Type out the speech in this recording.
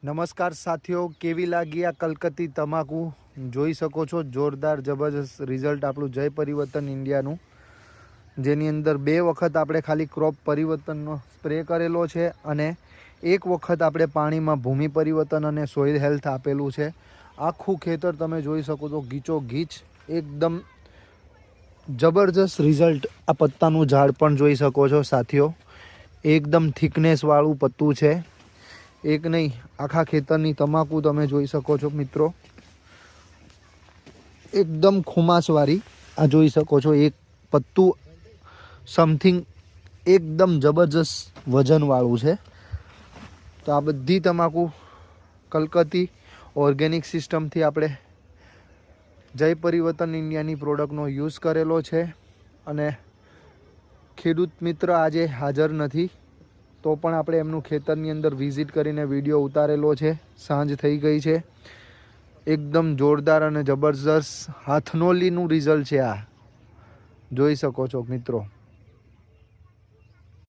નમસ્કાર સાથીઓ, કેવી લાગી આ કલકત્તી તમાકુ? જોઈ શકો છો જોરદાર જબરજસ્ત રિઝલ્ટ આપણું જય પરિવર્તન ઇન્ડિયાનું, જેની અંદર 2 વખત આપણે ખાલી ક્રોપ પરિવર્તનનો સ્પ્રે કરેલો છે અને 1 વખત આપણે પાણીમાં ભૂમિ પરિવર્તન અને સોઇલ હેલ્થ આપેલું છે. આખું ખેતર તમે જોઈ શકો છો ગીચો ગીચ, એકદમ જબરજસ્ત રિઝલ્ટ. આ પત્તાનું ઝાડ પણ જોઈ શકો છો સાથીઓ, એકદમ થિકનેસવાળું પત્તું છે. એક નહીં, આખા ખેતરની તમાકુ તમે જોઈ શકો છો મિત્રો, એકદમ ખુમાસવાળી. આ જોઈ શકો છો, એક પત્તું સમથિંગ એકદમ જબરજસ્ત વજનવાળું છે. તો આ બધી તમાકુ કલકત્તી ઓર્ગેનિક સિસ્ટમથી આપણે જય પરિવર્તન ઇન્ડિયાની પ્રોડક્ટનો યુઝ કરેલો છે. અને ખેડૂત મિત્ર આજે હાજર નથી, તો પણ આપણે એમનું ખેતરની અંદર વિઝિટ કરીને વિડીયો ઉતારેલો છે. સાંજ થઈ ગઈ છે. એકદમ જોરદાર અને જબરજસ્ત હાથનોલીનું રિઝલ્ટ છે. આ જોઈ શકો છો મિત્રો.